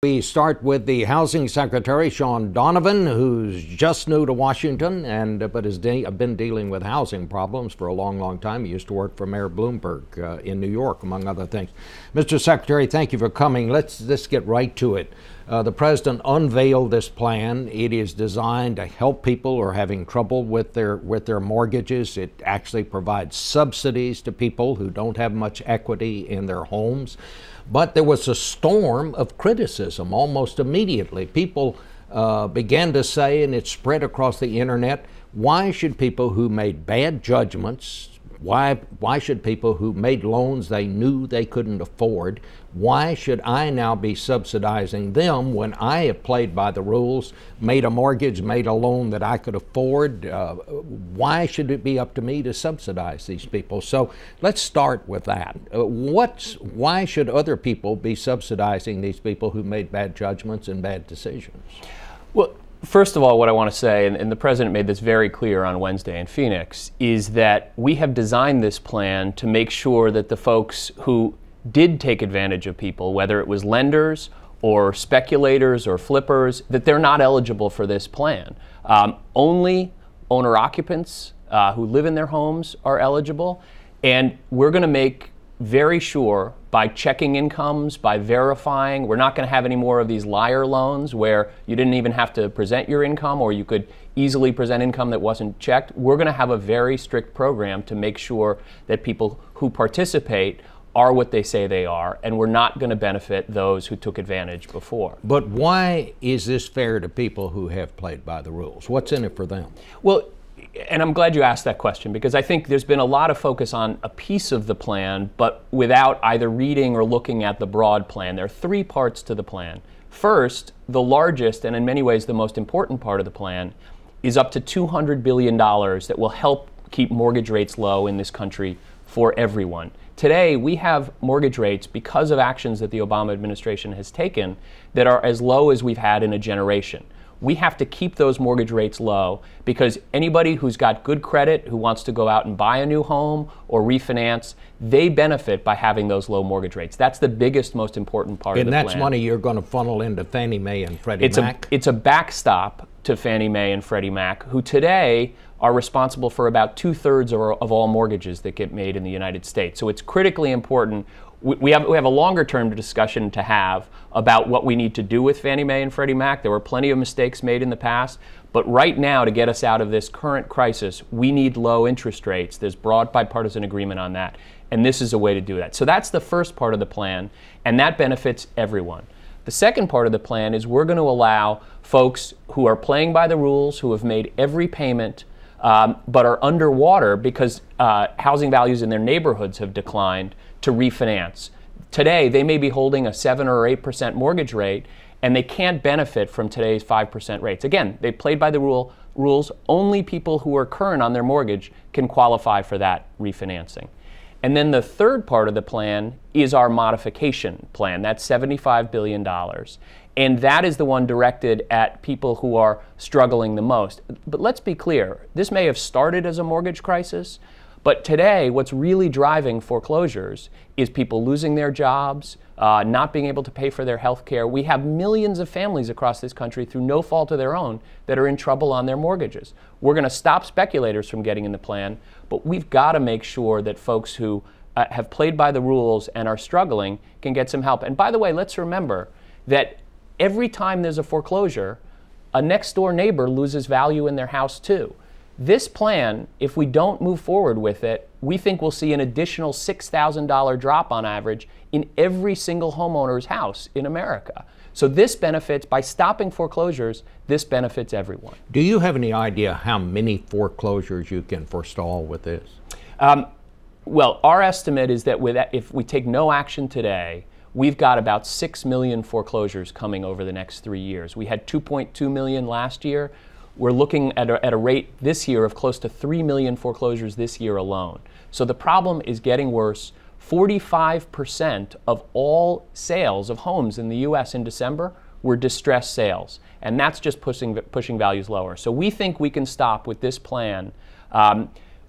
We start with the Housing Secretary, Shaun Donovan, who's just new to Washington, but has been dealing with housing problems for a long, long time. He used to work for Mayor Bloomberg in New York, among other things. Mr. Secretary, thank you for coming. Let's get right to it. The president unveiled this plan. It is designed to help people who are having trouble with their mortgages. It actually provides subsidies to people who don't have much equity in their homes. But there was a storm of criticism almost immediately. People began to say, and it spread across the internet, why should people who made bad judgments, why should people who made loans they knew they couldn't afford, why should I now be subsidizing them when I have played by the rules, made a mortgage, made a loan that I could afford? Why should it be up to me to subsidize these people? So let's start with that. Why should other people be subsidizing these people who made bad judgments and bad decisions? Well, first of all, what I want to say, and the president made this very clear on Wednesday in Phoenix, is that we have designed this plan to make sure that the folks who did take advantage of people, whether it was lenders or speculators or flippers, that they're not eligible for this plan. Only owner-occupants who live in their homes are eligible, and we're going to make very sure by checking incomes, by verifying. We're not going to have any more of these liar loans where you didn't even have to present your income, or you could easily present income that wasn't checked. We're going to have a very strict program to make sure that people who participate are what they say they are, and we're not going to benefit those who took advantage before. But why is this fair to people who have played by the rules? What's in it for them? Well, and I'm glad you asked that question, because I think there's been a lot of focus on a piece of the plan, but without either reading or looking at the broad plan. There are three parts to the plan. First, the largest and in many ways the most important part of the plan is up to $200 billion that will help keep mortgage rates low in this country for everyone. Today, we have mortgage rates, because of actions that the Obama administration has taken, that are as low as we've had in a generation. We have to keep those mortgage rates low, because anybody who's got good credit, who wants to go out and buy a new home or refinance, they benefit by having those low mortgage rates. That's the biggest, most important part of the plan. And that's money you're going to funnel into Fannie Mae and Freddie Mac? It's a backstop to Fannie Mae and Freddie Mac, who today are responsible for about 2/3 of all mortgages that get made in the United States. So it's critically important. We have a longer term discussion to have about what we need to do with Fannie Mae and Freddie Mac. There were plenty of mistakes made in the past, but right now, to get us out of this current crisis, we need low interest rates. There's broad bipartisan agreement on that, and this is a way to do that. So that's the first part of the plan, and that benefits everyone. The second part of the plan is we're going to allow folks who are playing by the rules, who have made every payment, but are underwater because housing values in their neighborhoods have declined, to refinance. Today, they may be holding a 7 or 8% mortgage rate, and they can't benefit from today's 5% rates. Again, they played by the rules. Only people who are current on their mortgage can qualify for that refinancing. And then the third part of the plan is our modification plan. That's $75 billion. And that is the one directed at people who are struggling the most. But let's be clear, this may have started as a mortgage crisis, but today what's really driving foreclosures is people losing their jobs, not being able to pay for their health care. We have millions of families across this country, through no fault of their own, that are in trouble on their mortgages. We're going to stop speculators from getting in the plan, but we've got to make sure that folks who have played by the rules and are struggling can get some help. And by the way, let's remember that every time there's a foreclosure, a next door neighbor loses value in their house too. This plan, if we don't move forward with it, we think we'll see an additional $6,000 drop on average in every single homeowner's house in America. So this benefits, by stopping foreclosures, this benefits everyone. Do you have any idea how many foreclosures you can forestall with this? Well, our estimate is that if we take no action today, we've got about 6 million foreclosures coming over the next 3 years. We had 2.2 million last year. We're looking at a rate this year of close to 3 million foreclosures this year alone. So the problem is getting worse. 45% of all sales of homes in the U.S. in December were distressed sales, and that's just pushing values lower. So we think we can stop with this plan,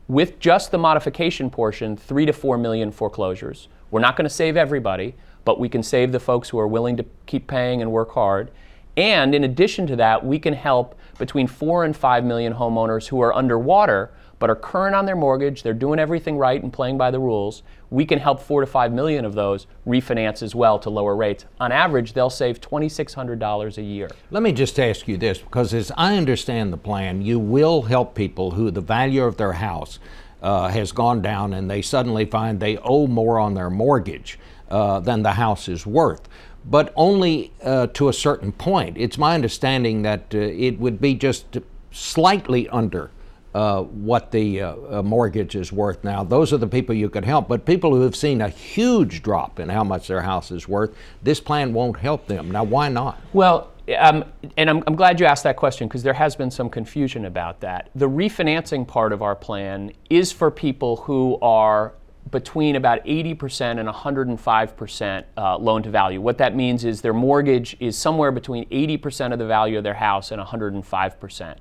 with just the modification portion, 3 to 4 million foreclosures. We're not going to save everybody, but we can save the folks who are willing to keep paying and work hard. And in addition to that, we can help between 4 and 5 million homeowners who are underwater but are current on their mortgage, they're doing everything right and playing by the rules. We can help 4 to 5 million of those refinance as well to lower rates. On average, they'll save $2,600 a year. Let me just ask you this, because as I understand the plan, you will help people who the value of their house has gone down and they suddenly find they owe more on their mortgage than the house is worth, but only to a certain point. It's my understanding that it would be just slightly under what the mortgage is worth now. Those are the people you could help, but people who have seen a huge drop in how much their house is worth, this plan won't help them. Now, why not? Well, and I'm glad you asked that question, because there has been some confusion about that. The refinancing part of our plan is for people who are between about 80% and 105% loan to value. What that means is their mortgage is somewhere between 80% of the value of their house and 105%.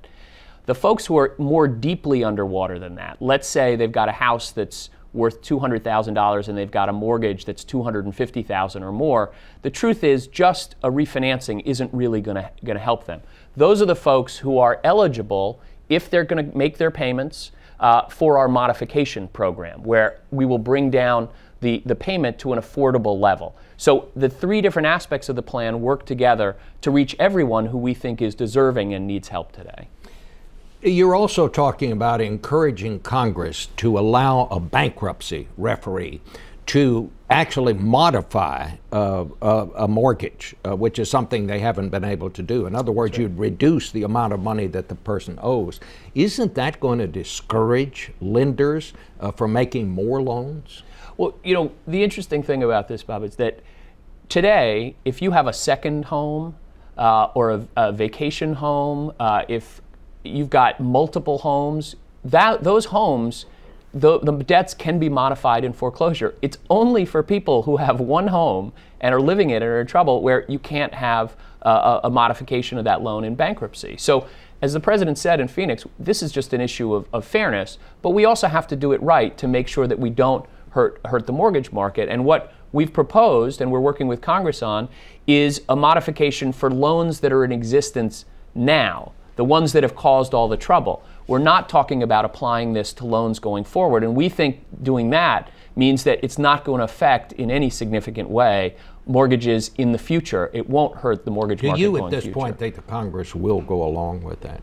The folks who are more deeply underwater than that, let's say they've got a house that's worth $200,000 and they've got a mortgage that's $250,000 or more, the truth is just a refinancing isn't really going to help them. Those are the folks who are eligible if they're going to make their payments for our modification program, where we will bring down the payment to an affordable level. So the 3 different aspects of the plan work together to reach everyone who we think is deserving and needs help today. You're also talking about encouraging Congress to allow a bankruptcy referee to actually modify a mortgage, which is something they haven't been able to do. In other words, you'd reduce the amount of money that the person owes. Isn't that going to discourage lenders from making more loans? Well, you know, the interesting thing about this, Bob, is that today, if you have a second home or a vacation home, if you've got multiple homes, those homes, the debts can be modified in foreclosure. It's only for people who have one home and are living in it and are in trouble where you can't have a modification of that loan in bankruptcy. So as the president said in Phoenix, this is just an issue of fairness, but we also have to do it right to make sure that we don't hurt the mortgage market. And what we've proposed, and we're working with Congress on, is a modification for loans that are in existence now, the ones that have caused all the trouble. We're not talking about applying this to loans going forward, and we think doing that means that it's not going to affect in any significant way mortgages in the future. It won't hurt the mortgage market going forward. Do you at this point think the Congress will go along with that?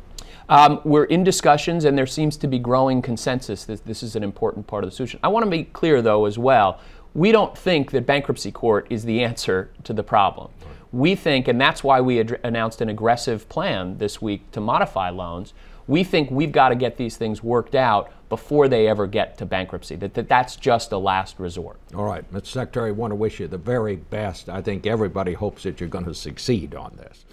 We're in discussions, and there seems to be growing consensus that this is an important part of the solution. I want to be clear, though, as well, we don't think that bankruptcy court is the answer to the problem. We think, and that's why we announced an aggressive plan this week to modify loans, we think we've got to get these things worked out before they ever get to bankruptcy, that's just a last resort. All right, Mr. Secretary, I want to wish you the very best. I think everybody hopes that you're going to succeed on this.